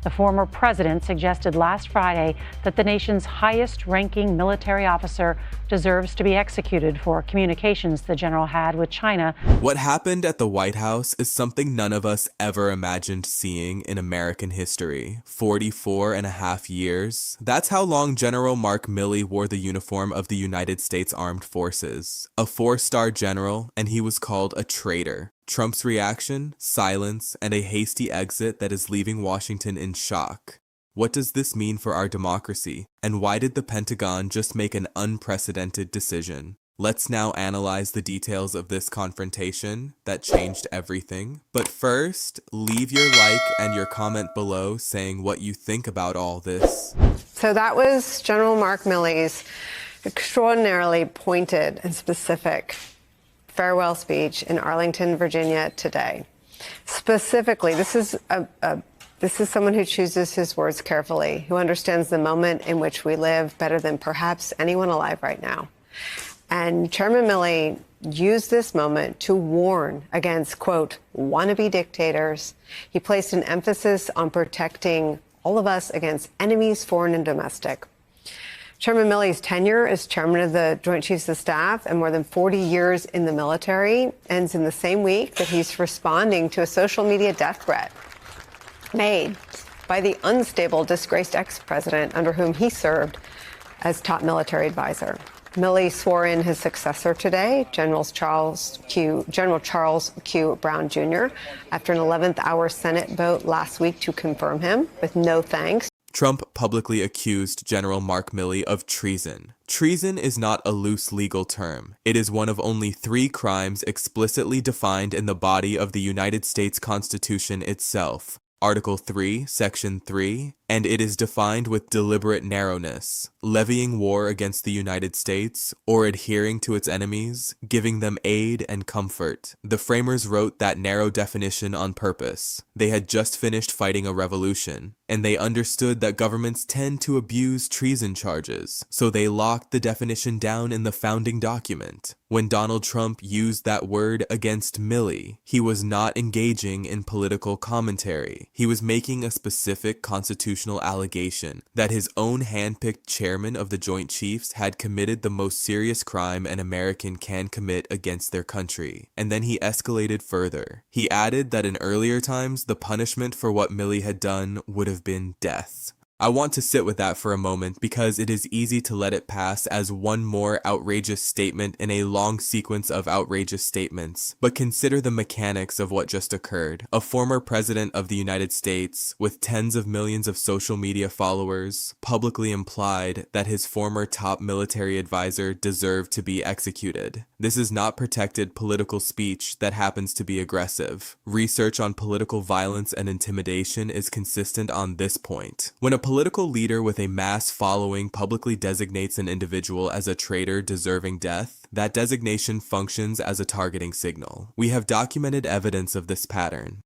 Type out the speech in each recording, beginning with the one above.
The former president suggested last Friday that the nation's highest-ranking military officer deserves to be executed for communications the general had with China. What happened at the White House is something none of us ever imagined seeing in American history. 44 and a half years. That's how long General Mark Milley wore the uniform of the United States Armed Forces. A 4-star general, and he was called a traitor. Trump's reaction? Silence, and a hasty exit that is leaving Washington in shock. What does this mean for our democracy? And why did the Pentagon just make an unprecedented decision? Let's now analyze the details of this confrontation that changed everything. But first, leave your like and your comment below saying what you think about all this. So that was General Mark Milley's extraordinarily pointed and specific farewell speech in Arlington, Virginia today. Specifically, this is someone who chooses his words carefully, who understands the moment in which we live better than perhaps anyone alive right now. And Chairman Milley used this moment to warn against, quote, wannabe dictators. He placed an emphasis on protecting all of us against enemies, foreign and domestic. Chairman Milley's tenure as chairman of the Joint Chiefs of Staff and more than 40 years in the military ends in the same week that he's responding to a social media death threat made by the unstable, disgraced ex-president under whom he served as top military advisor. Milley swore in his successor today, General Charles Q. Brown Jr., after an 11th hour Senate vote last week to confirm him with no thanks. Trump publicly accused General Mark Milley of treason. Treason is not a loose legal term. It is one of only 3 crimes explicitly defined in the body of the United States Constitution itself. Article 3, Section 3, and it is defined with deliberate narrowness, levying war against the United States, or adhering to its enemies, giving them aid and comfort. The framers wrote that narrow definition on purpose. They had just finished fighting a revolution, and they understood that governments tend to abuse treason charges, so they locked the definition down in the founding document. When Donald Trump used that word against Milley, he was not engaging in political commentary. He was making a specific constitutional allegation that his own handpicked chairman of the Joint Chiefs had committed the most serious crime an American can commit against their country. And then he escalated further. He added that in earlier times, the punishment for what Milley had done would have been death. I want to sit with that for a moment because it is easy to let it pass as one more outrageous statement in a long sequence of outrageous statements. But consider the mechanics of what just occurred. A former president of the United States, with tens of millions of social media followers, publicly implied that his former top military advisor deserved to be executed. This is not protected political speech that happens to be aggressive. Research on political violence and intimidation is consistent on this point. When a political leader with a mass following publicly designates an individual as a traitor deserving death, that designation functions as a targeting signal. We have documented evidence of this pattern.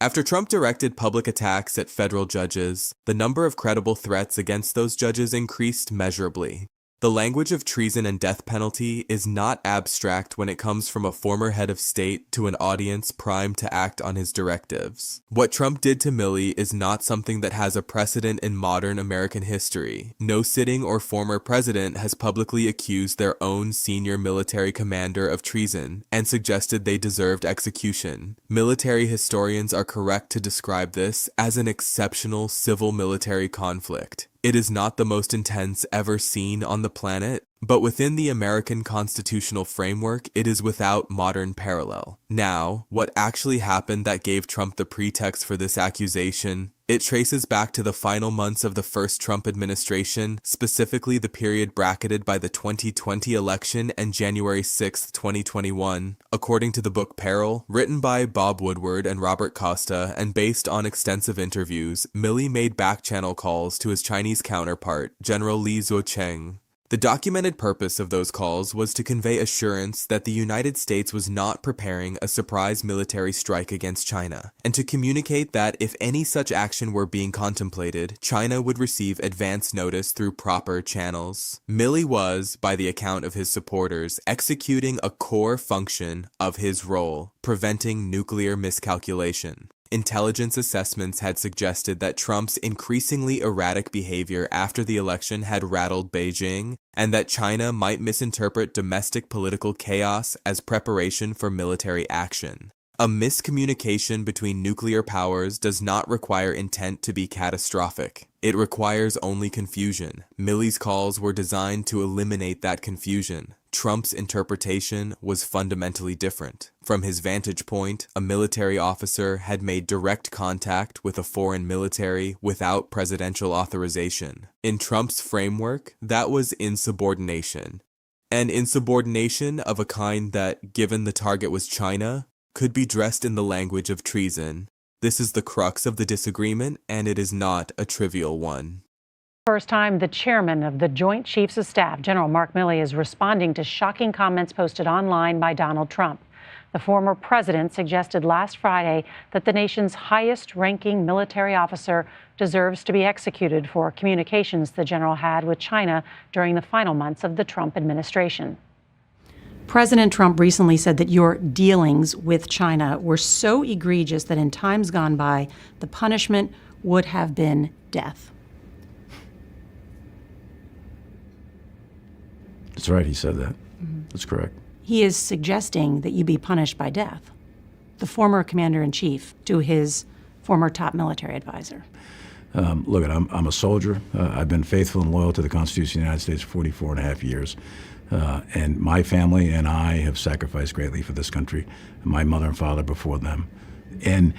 After Trump directed public attacks at federal judges, the number of credible threats against those judges increased measurably. The language of treason and death penalty is not abstract when it comes from a former head of state to an audience primed to act on his directives. What Trump did to Milley is not something that has a precedent in modern American history. No sitting or former president has publicly accused their own senior military commander of treason and suggested they deserved execution. Military historians are correct to describe this as an exceptional civil-military conflict. It is not the most intense ever seen on the planet, but within the American constitutional framework, it is without modern parallel. Now, what actually happened that gave Trump the pretext for this accusation? It traces back to the final months of the first Trump administration, specifically the period bracketed by the 2020 election and January 6, 2021. According to the book Peril, written by Bob Woodward and Robert Costa and based on extensive interviews, Milley made back-channel calls to his Chinese counterpart, General Li Zuocheng. The documented purpose of those calls was to convey assurance that the United States was not preparing a surprise military strike against China, and to communicate that if any such action were being contemplated, China would receive advance notice through proper channels. Milley was, by the account of his supporters, executing a core function of his role, preventing nuclear miscalculation. Intelligence assessments had suggested that Trump's increasingly erratic behavior after the election had rattled Beijing, and that China might misinterpret domestic political chaos as preparation for military action. A miscommunication between nuclear powers does not require intent to be catastrophic. It requires only confusion. Milley's calls were designed to eliminate that confusion. Trump's interpretation was fundamentally different. From his vantage point, a military officer had made direct contact with a foreign military without presidential authorization. In Trump's framework, that was insubordination. And insubordination of a kind that, given the target was China, could be dressed in the language of treason. This is the crux of the disagreement, and it is not a trivial one. First time the chairman of the Joint Chiefs of Staff, General Mark Milley, is responding to shocking comments posted online by Donald Trump. The former president suggested last Friday that the nation's highest-ranking military officer deserves to be executed for communications the general had with China during the final months of the Trump administration. President Trump recently said that your dealings with China were so egregious that in times gone by, the punishment would have been death. That's right, he said that. That's correct. He is suggesting that you be punished by death. The former commander-in-chief to his former top military advisor. Look, I'm a soldier. I've been faithful and loyal to the Constitution of the United States for 44 and a half years. And my family and I have sacrificed greatly for this country, my mother and father before them. And,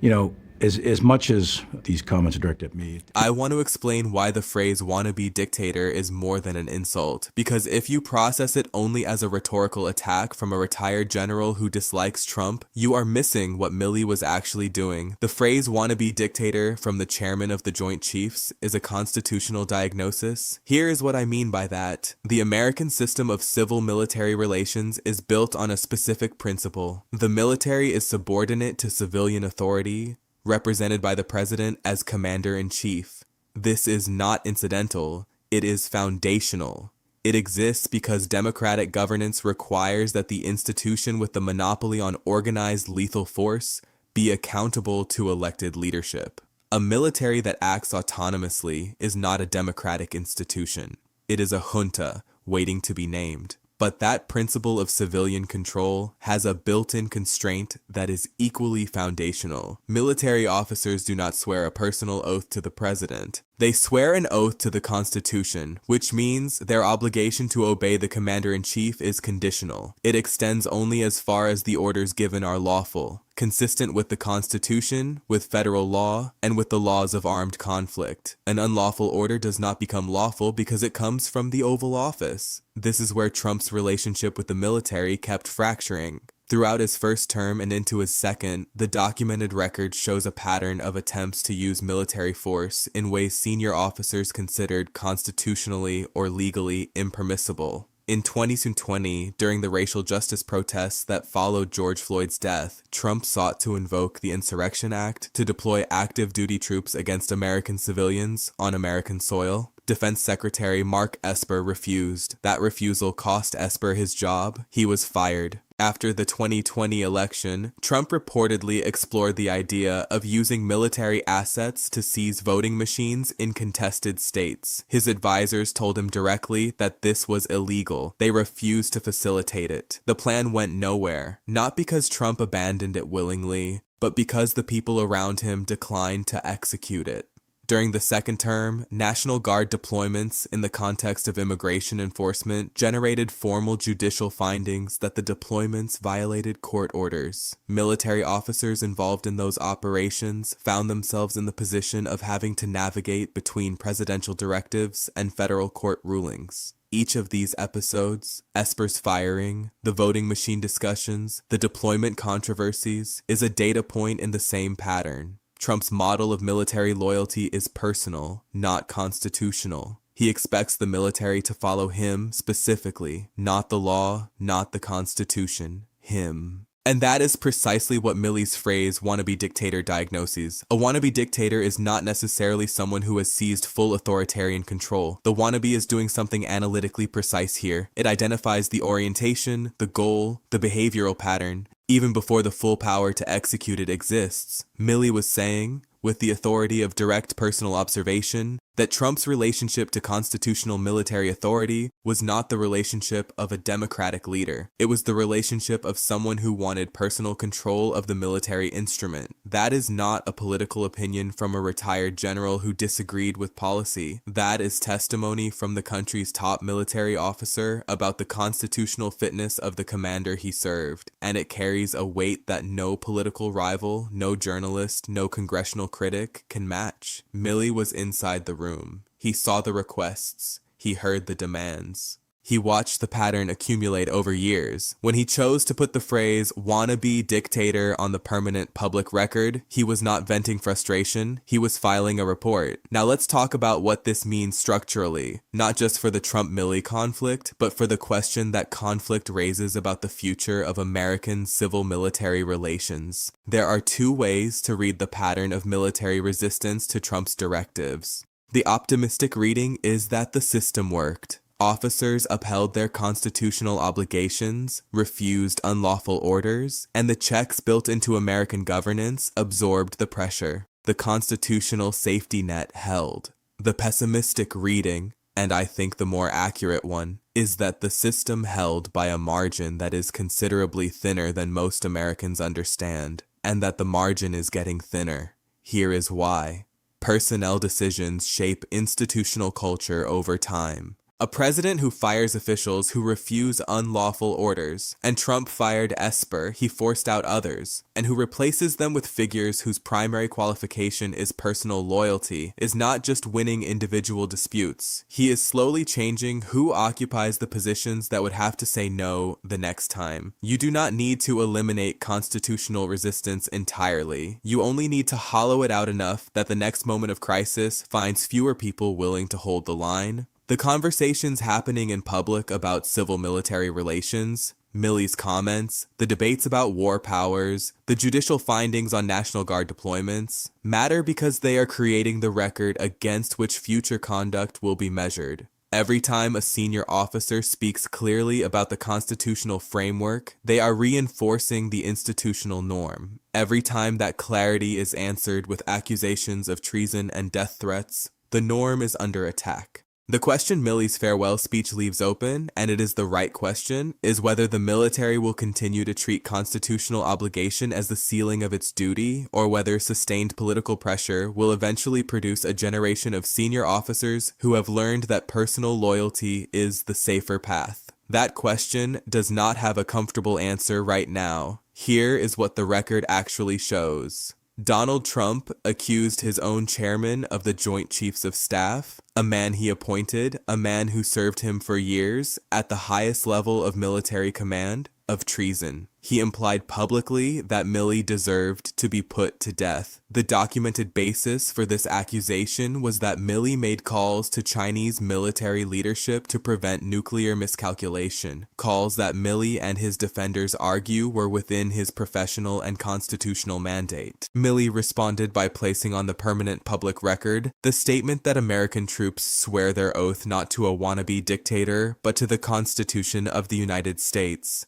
you know, as much as these comments are directed at me, I want to explain why the phrase wannabe dictator is more than an insult, because if you process it only as a rhetorical attack from a retired general who dislikes Trump, you are missing what Milley was actually doing. The phrase wannabe dictator from the chairman of the Joint Chiefs is a constitutional diagnosis. Here is what I mean by that. The American system of civil-military relations is built on a specific principle. The military is subordinate to civilian authority, represented by the president as commander-in-chief. This is not incidental, it is foundational. It exists because democratic governance requires that the institution with the monopoly on organized lethal force be accountable to elected leadership. A military that acts autonomously is not a democratic institution. It is a junta waiting to be named. But that principle of civilian control has a built-in constraint that is equally foundational. Military officers do not swear a personal oath to the president. They swear an oath to the Constitution, which means their obligation to obey the commander-in-chief is conditional. It extends only as far as the orders given are lawful, consistent with the Constitution, with federal law, and with the laws of armed conflict. An unlawful order does not become lawful because it comes from the Oval Office. This is where Trump's relationship with the military kept fracturing. Throughout his first term and into his second, the documented record shows a pattern of attempts to use military force in ways senior officers considered constitutionally or legally impermissible. In 2020, during the racial justice protests that followed George Floyd's death, Trump sought to invoke the Insurrection Act to deploy active duty troops against American civilians on American soil. Defense Secretary Mark Esper refused. That refusal cost Esper his job. He was fired. After the 2020 election, Trump reportedly explored the idea of using military assets to seize voting machines in contested states. His advisors told him directly that this was illegal. They refused to facilitate it. The plan went nowhere, not because Trump abandoned it willingly, but because the people around him declined to execute it. During the second term, National Guard deployments in the context of immigration enforcement generated formal judicial findings that the deployments violated court orders. Military officers involved in those operations found themselves in the position of having to navigate between presidential directives and federal court rulings. Each of these episodes, Esper's firing, the voting machine discussions, the deployment controversies, is a data point in the same pattern. Trump's model of military loyalty is personal, not constitutional. He expects the military to follow him specifically, not the law, not the Constitution, him. And that is precisely what Milley's phrase wannabe dictator diagnoses. A wannabe dictator is not necessarily someone who has seized full authoritarian control. The wannabe is doing something analytically precise here. It identifies the orientation, the goal, the behavioral pattern. Even before the full power to execute it exists, Milley was saying, with the authority of direct personal observation, that Trump's relationship to constitutional military authority was not the relationship of a democratic leader. It was the relationship of someone who wanted personal control of the military instrument. That is not a political opinion from a retired general who disagreed with policy. That is testimony from the country's top military officer about the constitutional fitness of the commander he served, and it carries a weight that no political rival, no journalist, no congressional critic can match. Milley was inside the room. He saw the requests. He heard the demands. He watched the pattern accumulate over years. When he chose to put the phrase wannabe dictator on the permanent public record, he was not venting frustration, he was filing a report. Now let's talk about what this means structurally, not just for the Trump-Milley conflict, but for the question that conflict raises about the future of American civil-military relations. There are two ways to read the pattern of military resistance to Trump's directives. The optimistic reading is that the system worked. Officers upheld their constitutional obligations, refused unlawful orders, and the checks built into American governance absorbed the pressure. The constitutional safety net held. The pessimistic reading, and I think the more accurate one, is that the system held by a margin that is considerably thinner than most Americans understand, and that the margin is getting thinner. Here is why. Personnel decisions shape institutional culture over time. A president who fires officials who refuse unlawful orders, and Trump fired Esper, he forced out others, and who replaces them with figures whose primary qualification is personal loyalty, is not just winning individual disputes. He is slowly changing who occupies the positions that would have to say no the next time. You do not need to eliminate constitutional resistance entirely. You only need to hollow it out enough that the next moment of crisis finds fewer people willing to hold the line. The conversations happening in public about civil-military relations, Milley's comments, the debates about war powers, the judicial findings on National Guard deployments, matter because they are creating the record against which future conduct will be measured. Every time a senior officer speaks clearly about the constitutional framework, they are reinforcing the institutional norm. Every time that clarity is answered with accusations of treason and death threats, the norm is under attack. The question Milley's farewell speech leaves open, and it is the right question, is whether the military will continue to treat constitutional obligation as the ceiling of its duty, or whether sustained political pressure will eventually produce a generation of senior officers who have learned that personal loyalty is the safer path. That question does not have a comfortable answer right now. Here is what the record actually shows. Donald Trump accused his own chairman of the Joint Chiefs of Staff, a man he appointed, a man who served him for years at the highest level of military command, of treason. He implied publicly that Milley deserved to be put to death. The documented basis for this accusation was that Milley made calls to Chinese military leadership to prevent nuclear miscalculation, calls that Milley and his defenders argue were within his professional and constitutional mandate. Milley responded by placing on the permanent public record the statement that American troops swear their oath not to a wannabe dictator, but to the Constitution of the United States.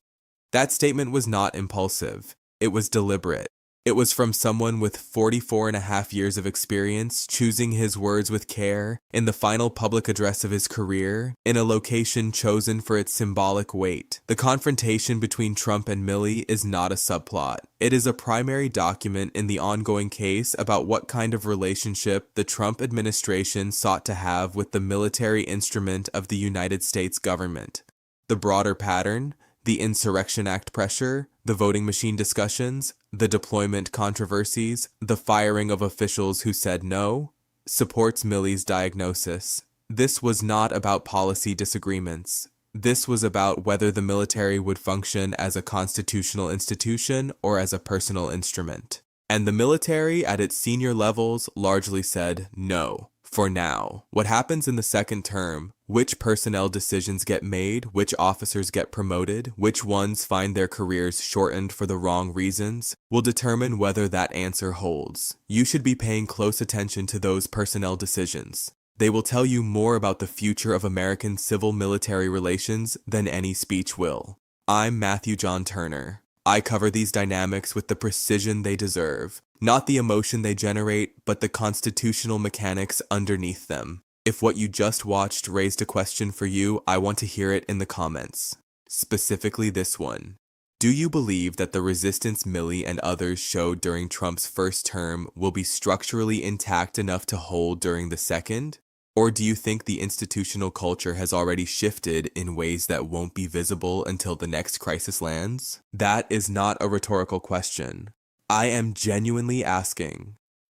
That statement was not impulsive. It was deliberate. It was from someone with 44 and a half years of experience, choosing his words with care, in the final public address of his career, in a location chosen for its symbolic weight. The confrontation between Trump and Milley is not a subplot. It is a primary document in the ongoing case about what kind of relationship the Trump administration sought to have with the military instrument of the United States government. The broader pattern, the Insurrection Act pressure, the voting machine discussions, the deployment controversies, the firing of officials who said no, supports Milley's diagnosis. This was not about policy disagreements. This was about whether the military would function as a constitutional institution or as a personal instrument. And the military at its senior levels largely said no. For now. What happens in the second term, which personnel decisions get made, which officers get promoted, which ones find their careers shortened for the wrong reasons, will determine whether that answer holds. You should be paying close attention to those personnel decisions. They will tell you more about the future of American civil-military relations than any speech will. I'm Matthew John Turner. I cover these dynamics with the precision they deserve, not the emotion they generate, but the constitutional mechanics underneath them. If what you just watched raised a question for you, I want to hear it in the comments. Specifically this one. Do you believe that the resistance Milley and others showed during Trump's first term will be structurally intact enough to hold during the second? Or do you think the institutional culture has already shifted in ways that won't be visible until the next crisis lands? That is not a rhetorical question. I am genuinely asking.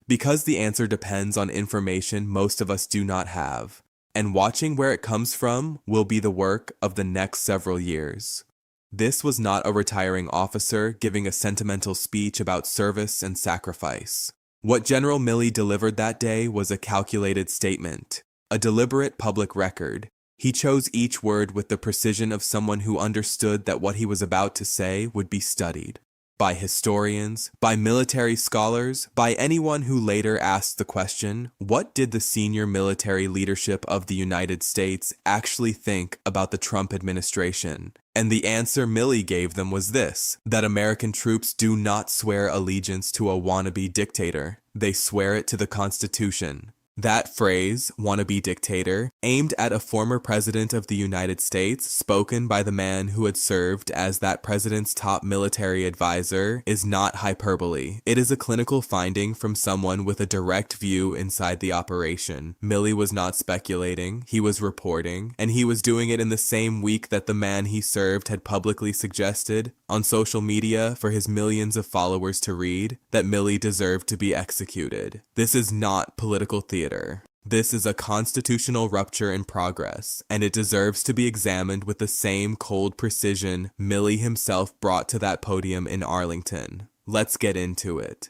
Because the answer depends on information most of us do not have, and watching where it comes from will be the work of the next several years. This was not a retiring officer giving a sentimental speech about service and sacrifice. What General Milley delivered that day was a calculated statement, a deliberate public record. He chose each word with the precision of someone who understood that what he was about to say would be studied by historians, by military scholars, by anyone who later asked the question, what did the senior military leadership of the United States actually think about the Trump administration? And the answer Milley gave them was this, that American troops do not swear allegiance to a wannabe dictator. They swear it to the Constitution. That phrase, wannabe dictator, aimed at a former president of the United States, spoken by the man who had served as that president's top military advisor, is not hyperbole. It is a clinical finding from someone with a direct view inside the operation. Milley was not speculating, he was reporting, and he was doing it in the same week that the man he served had publicly suggested, on social media for his millions of followers to read, that Milley deserved to be executed. This is not political theater. This is a constitutional rupture in progress, and it deserves to be examined with the same cold precision Milley himself brought to that podium in Arlington. Let's get into it.